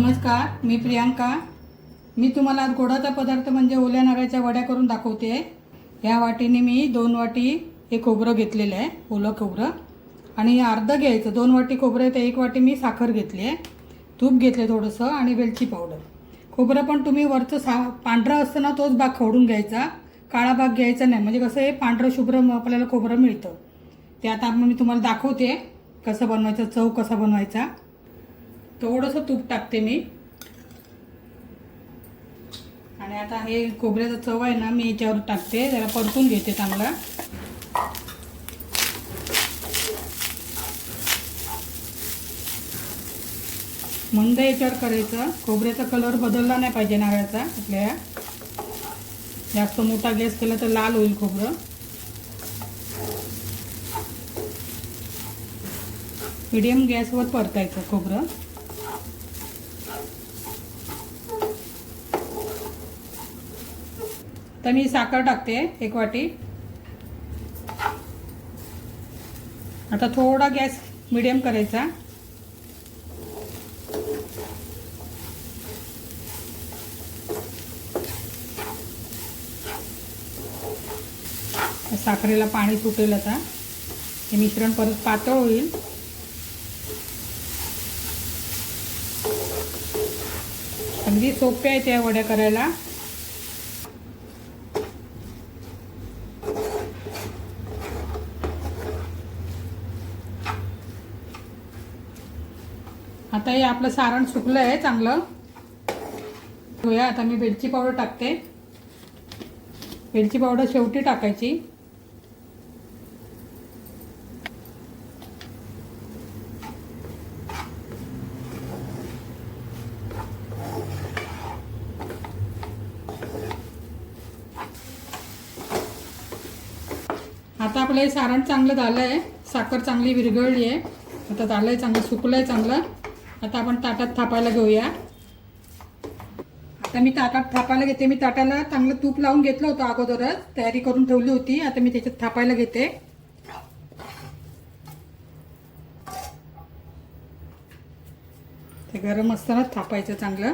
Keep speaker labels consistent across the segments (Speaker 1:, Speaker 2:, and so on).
Speaker 1: नमस्कार, मी प्रियांका। मी तुम्हाला आज गोडाचा पदार्थ म्हणजे ओल्या नारळाच्या वड्या करून दाखवते। या वाटीने मी 2 वाटी हे खोबरं घेतलेलं आहे, ओलं खोबरं, आणि अर्ध घ्यायचं। 2 वाटी खोबरं आहे, 1 वाटी मी साखर घेतली आहे, तूप घेतले थोडंसं आणि वेलची पावडर। खोबरं पण तुम्ही वरचं पांढरा असतं ना तोच भाग खोडून घ्यायचा, काळा भाग घ्यायचा नाही, म्हणजे कसं आहे पांढरं शुभ्र आपल्याला खोबरं मिळतं। ते आता मी तुम्हाला दाखवते कसं बनवायचं, चव कसा बनवायचा। थोडंसं तूप टाकते मी, आणि आता हे खोबऱ्याचा चव आहे ना मी याच्यावर टाकते, जरा परतून घेते चांगला। मंद याच्यावर करायचं, खोबऱ्याचा कलर बदलला नाही पाहिजे नारळाचा आपल्या। जास्त मोठा गॅस केला तर लाल होईल खोबरं। मीडियम गॅसवर परतायचं खोबरं। तर मी साखर टाकते 1 वाटी। आता थोडा गॅस मीडियम करायचा। साखरेला पाणी सुटेल, आता हे मिश्रण परत पातळ होईल। अगदी सोपे आहे त्या वड्या करायला। आता हे आपलं सारण सुकलं आहे चांगलं। होया, आता मी वेलची पावडर टाकते। वेलची पावडर शेवटी टाकायची। आता आपलं हे सारण चांगलं झालं आहे, साखर चांगली विरघळली आहे, आता झालं आहे चांगलं, सुकलं आहे चांगलं। आता आपण ताटात थापायला घेऊया। आता मी ताटात थापायला घेते। मी ताटाला चांगलं तूप लावून घेतलं होतं, अगोदरच तयारी करून ठेवली होती। आता मी त्याच्यात थापायला घेते। ते गरम असतानाच थापायचं चांगलं।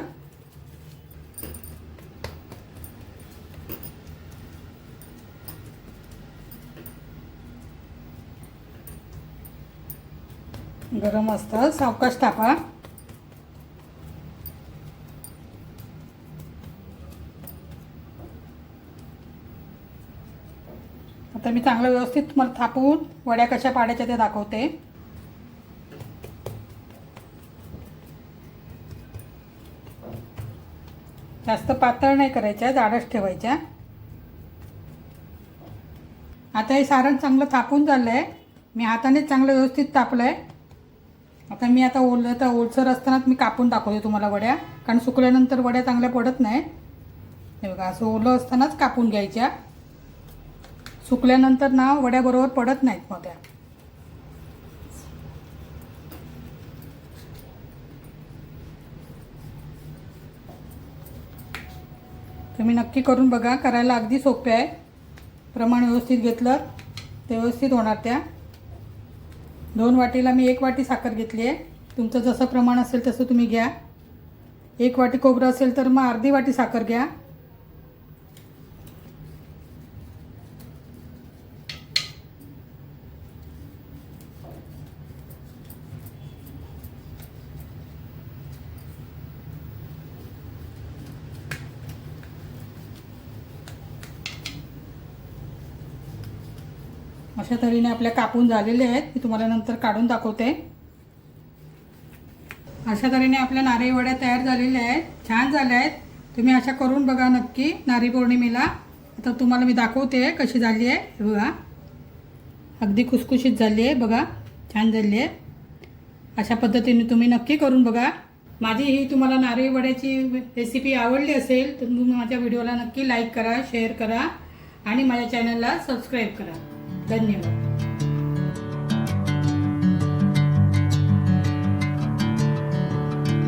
Speaker 1: गरम असतं, सावकाश थापा। आता मी चांगलं व्यवस्थित तुम्हाला थापून वड्या कशा पाडायच्या ते दाखवते। जास्त पातळ नाही करायच्या, जाडच ठेवायच्या। आता हे सारण चांगलं थापून झालंय, मी हाताने चांगलं व्यवस्थित तापलंय। आता मी ओलसर असतानाच मी कापून दाखवते तुम्हाला वड्या, कारण सुकल्यानंतर वड्या चांगल्या पडत नाही। हे बघा, असं ओलं असतानाच कापून घ्यायच्या, सुकल्यानंतर ना वड्या बरोबर पडत नाहीत मग त्या। तुम्ही नक्की करून बघा, करायला अगदी सोपे आहे। प्रमाण व्यवस्थित घेतलं ते व्यवस्थित होणार त्या। 2 वाटीला मी 1 वाटी साखर घेतली आहे। तुमचं जसं प्रमाण असेल तसं तुम्ही घ्या। 1 वाटी खोबरं असेल तर मग अर्धी वाटी साखर घ्या। अशा तऱ्हेने आपल्या कापून झालेले आहेत, मी तुम्हाला नंतर काढून दाखवते। अशा तऱ्हेने आपल्या नारळी वड्या तयार झालेल्या आहेत, छान झाल्या आहेत। तुम्ही अशा करून बघा नक्की नारळी पौर्णिमेला। आता तुम्हाला मी दाखवते कशी झाली आहे, हे बघा, अगदी खुसखुशीत झाली आहे बघा, छान झाली आहे। अशा पद्धतीने तुम्ही नक्की करून बघा। माझी ही तुम्हाला नारळी वड्याची रेसिपी आवडली असेल तर तुम्ही माझ्या व्हिडिओला नक्की लाईक करा, शेअर करा आणि माझ्या चॅनलला सबस्क्राईब करा। धन्यवाद।